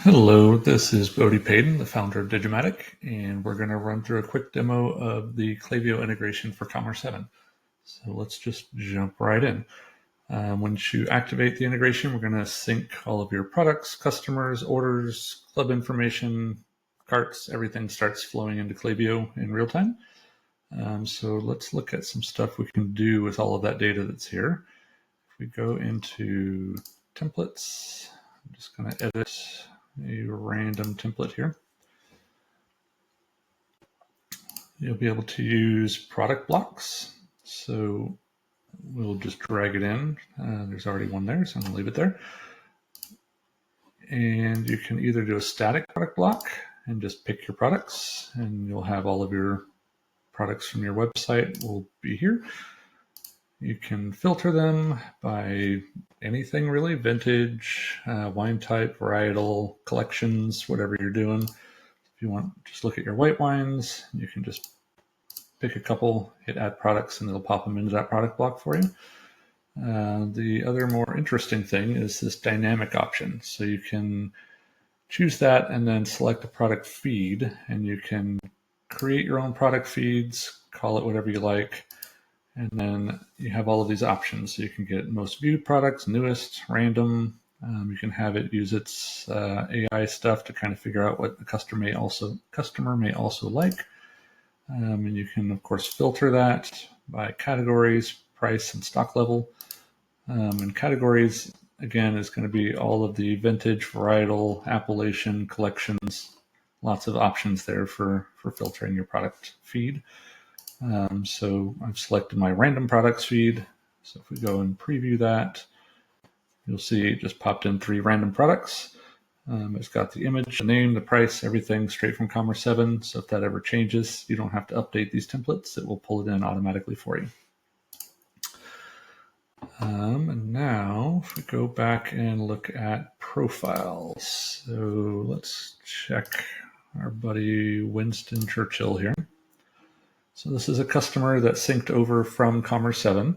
Hello, this is Bodie Payton, the founder of Digimatic, and we're going to run through a quick demo of the Klaviyo integration for Commerce7. So let's just jump right in. Once you activate the integration, we're going to sync all of your products, customers, orders, club information, carts, everything starts flowing into Klaviyo in real time. So let's look at some stuff we can do with all of that data that's here. If we go into templates, I'm just going to edit a random template here. You'll be able to use product blocks. So we'll just drag it in. There's already one there, so I'm going to leave it there. And you can either do a static product block and just pick your products, and you'll have all of your products from your website will be here. You can filter them by anything really, vintage, wine type, varietal, collections, whatever you're doing. If you want to just look at your white wines, you can just pick a couple, hit add products, and it'll pop them into that product block for you. The other more interesting thing is this dynamic option. So you can choose that and then select a product feed, and you can create your own product feeds, call it whatever you like. And then you have all of these options. So you can get most viewed products, newest, random. You can have it use its AI stuff to kind of figure out what the customer may also like. And you can, of course, filter that by categories, price, and stock level. And categories, again, is going to be all of the vintage, varietal, appellation, collections. Lots of options there for filtering your product feed. So I've selected my random products feed. So if we go and preview that, you'll see it just popped in 3 random products. It's got the image, the name, the price, everything straight from Commerce7. So if that ever changes, you don't have to update these templates. It will pull it in automatically for you. And now if we go back and look at profiles. So let's check our buddy Winston Churchill here. So this is a customer that synced over from Commerce7.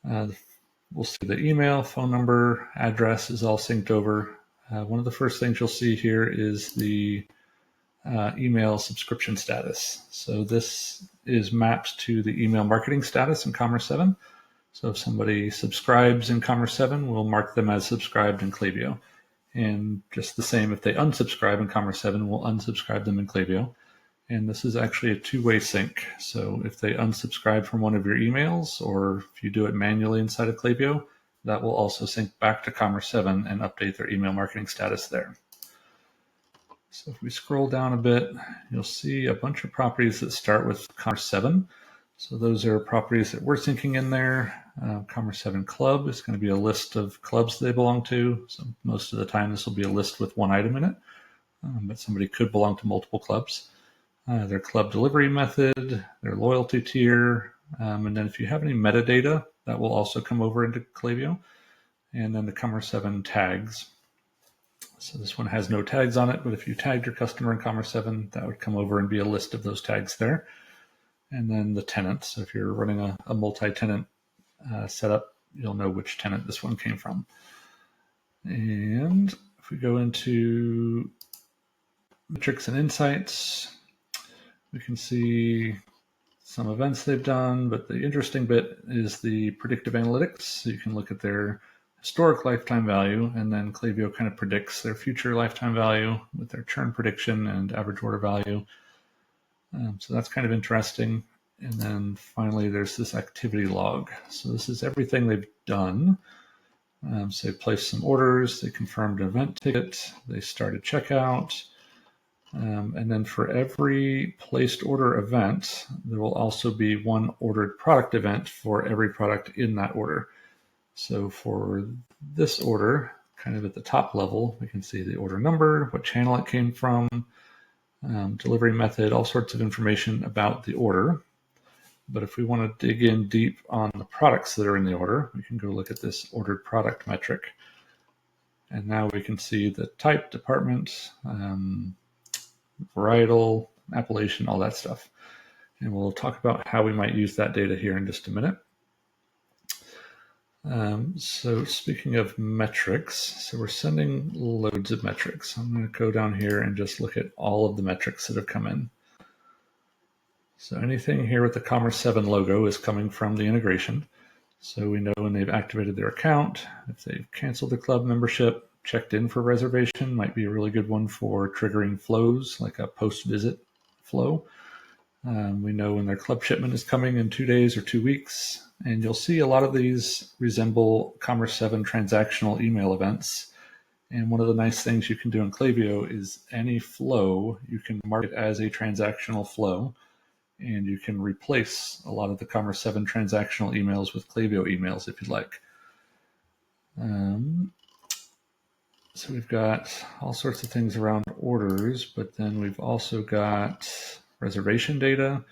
We'll see the email, phone number, address is all synced over. One of the first things you'll see here is the email subscription status. So this is mapped to the email marketing status in Commerce7. So if somebody subscribes in Commerce7, we'll mark them as subscribed in Klaviyo. And just the same, if they unsubscribe in Commerce7, we'll unsubscribe them in Klaviyo. And this is actually a two-way sync. So if they unsubscribe from one of your emails, or if you do it manually inside of Klaviyo, that will also sync back to Commerce7 and update their email marketing status there. So if we scroll down a bit, you'll see a bunch of properties that start with Commerce7. So those are properties that we're syncing in there. Commerce7 Club is going to be a list of clubs they belong to. So most of the time, this will be a list with one item in it, but somebody could belong to multiple clubs. Their club delivery method, their loyalty tier, and then if you have any metadata, that will also come over into Klaviyo, and then the Commerce7 tags. So this one has no tags on it, but if you tagged your customer in Commerce7, that would come over and be a list of those tags there. And then the tenant. So if you're running a multi-tenant setup, you'll know which tenant this one came from. And if we go into metrics and insights, we can see some events they've done, but the interesting bit is the predictive analytics. So you can look at their historic lifetime value, and then Klaviyo kind of predicts their future lifetime value with their churn prediction and average order value. So that's kind of interesting. And then finally, there's this activity log. So this is everything they've done. So they placed some orders, they confirmed an event ticket, they started checkout. And then for every placed order event, there will also be one ordered product event for every product in that order. So for this order, kind of at the top level, we can see the order number, what channel it came from, delivery method, all sorts of information about the order. But if we want to dig in deep on the products that are in the order, we can go look at this ordered product metric. And now we can see the type, department, varietal, appellation, all that stuff. And we'll talk about how we might use that data here in just a minute. So speaking of metrics, so we're sending loads of metrics. I'm going to go down here and just look at all of the metrics that have come in. So anything here with the Commerce7 logo is coming from the integration. So we know when they've activated their account, if they've canceled the club membership, checked in for reservation, might be a really good one for triggering flows, like a post-visit flow. We know when their club shipment is coming in 2 days or 2 weeks. And you'll see a lot of these resemble Commerce7 transactional email events. And one of the nice things you can do in Klaviyo is any flow, you can mark it as a transactional flow. And you can replace a lot of the Commerce7 transactional emails with Klaviyo emails if you'd like. So we've got all sorts of things around orders, but then we've also got reservation data.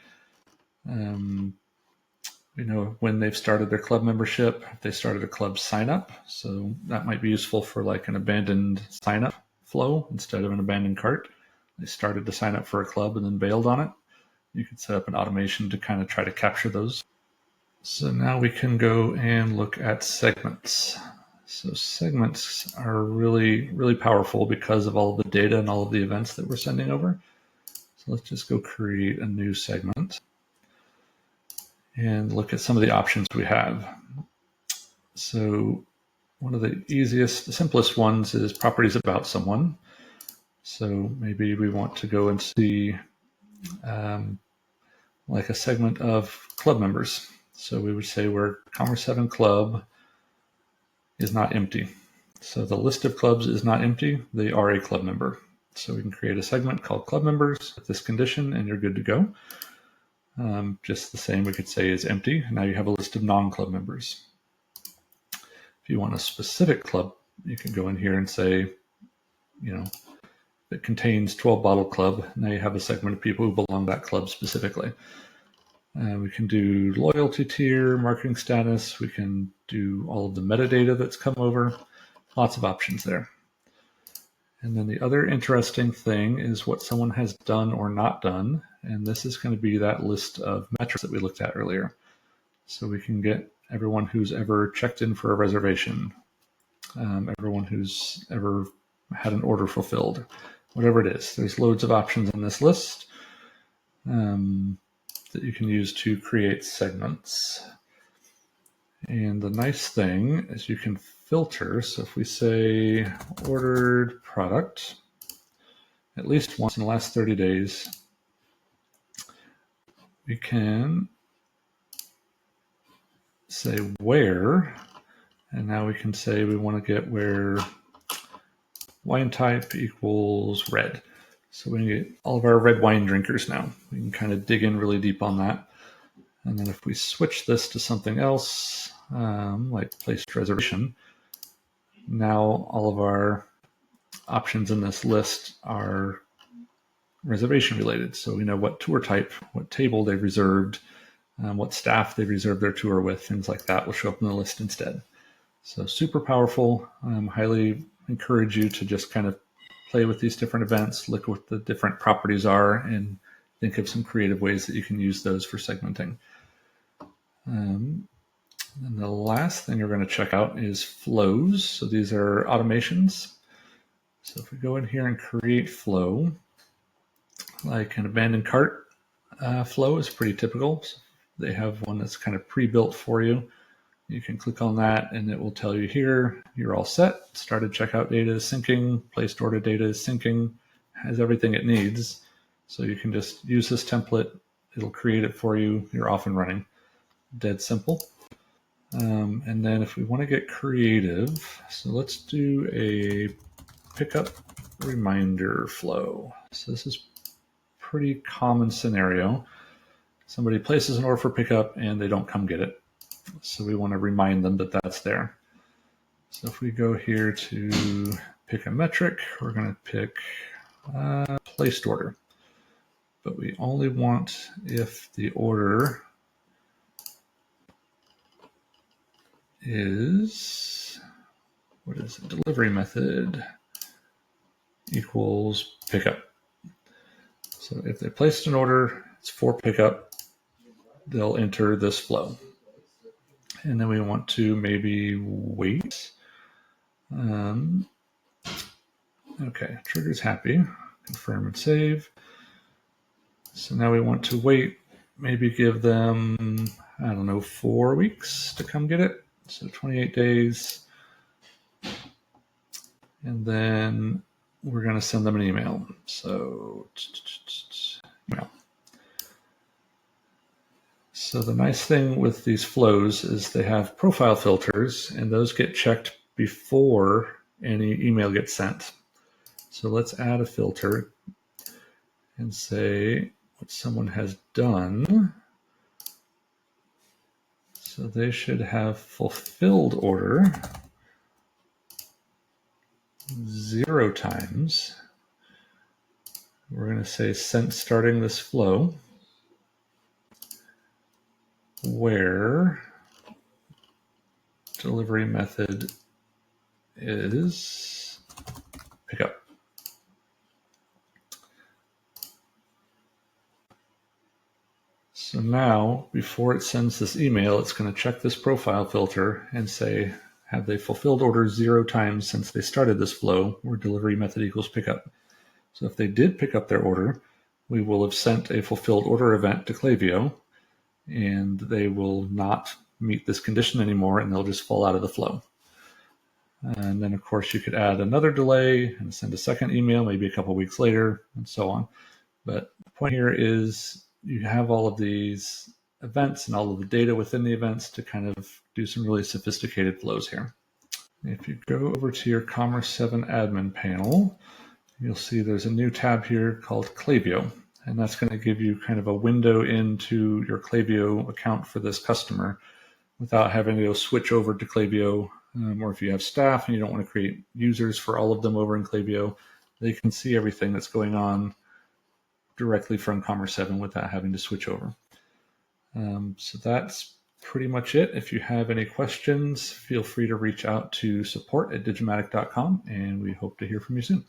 We know when they've started their club membership, if they started a club sign up. So that might be useful for like an abandoned sign up flow instead of an abandoned cart. They started to sign up for a club and then bailed on it. You could set up an automation to kind of try to capture those. So now we can go and look at segments. So segments are really, really powerful because of all of the data and all of the events that we're sending over. So let's just go create a new segment and look at some of the options we have. So one of the easiest, the simplest ones is properties about someone. So maybe we want to go and see like a segment of club members. So we would say where Commerce7 club is not empty. So the list of clubs is not empty. They are a club member. So we can create a segment called club members with this condition and you're good to go. Just the same we could say is empty. Now you have a list of non-club members. If you want a specific club, you can go in here and say, it contains 12 bottle club. Now you have a segment of people who belong to that club specifically. We can do loyalty tier, marketing status. We can do all of the metadata that's come over. Lots of options there. And then the other interesting thing is what someone has done or not done. And this is going to be that list of metrics that we looked at earlier. So we can get everyone who's ever checked in for a reservation, everyone who's ever had an order fulfilled, whatever it is. There's loads of options in this list that you can use to create segments. And the nice thing is you can filter. So if we say ordered product at least once in the last 30 days, we can say where, and now we can say we want to get where wine type equals red. So we can get all of our red wine drinkers now. We can kind of dig in really deep on that. And then if we switch this to something else, like placed reservation, now all of our options in this list are reservation related. So we know what tour type, what table they've reserved, what staff they reserved their tour with, things like that will show up in the list instead. So super powerful. Highly encourage you to just kind of play with these different events, look what the different properties are, and think of some creative ways that you can use those for segmenting. And the last thing we're going to check out is flows. So these are automations. So if we go in here and create flow, like an abandoned cart flow is pretty typical. So they have one that's kind of pre-built for you. You can click on that and it will tell you here, you're all set. Started checkout data is syncing, placed order data is syncing, has everything it needs. So you can just use this template. It'll create it for you. You're off and running. Dead simple. And then if we want to get creative, so let's do a pickup reminder flow. So this is a pretty common scenario. Somebody places an order for pickup and they don't come get it. So we want to remind them that that's there. So if we go here to pick a metric, we're going to pick placed order. But we only want if the order is, what is it? Delivery method equals pickup. So if they placed an order, it's for pickup, they'll enter this flow. And then we want to maybe wait. Okay, trigger's happy. Confirm and save. So now we want to wait, maybe give them, I don't know, 4 weeks to come get it. So 28 days. And then we're going to send them an email. So email. So the nice thing with these flows is they have profile filters, and those get checked before any email gets sent. So let's add a filter and say what someone has done. So they should have fulfilled order 0 times. We're going to say sent starting this flow, where delivery method is pickup. So now, before it sends this email, it's going to check this profile filter and say, have they fulfilled order 0 times since they started this flow, where delivery method equals pickup. So if they did pick up their order, we will have sent a fulfilled order event to Klaviyo, and they will not meet this condition anymore, and they'll just fall out of the flow. And then, of course, you could add another delay and send a second email, maybe a couple weeks later, and so on. But the point here is you have all of these events and all of the data within the events to kind of do some really sophisticated flows here. If you go over to your Commerce7 admin panel, you'll see there's a new tab here called Klaviyo, and that's going to give you kind of a window into your Klaviyo account for this customer without having to go switch over to Klaviyo. Or if you have staff and you don't want to create users for all of them over in Klaviyo, they can see everything that's going on directly from Commerce7 without having to switch over. So that's pretty much it. If you have any questions, feel free to reach out to support@digimatic.com, and we hope to hear from you soon.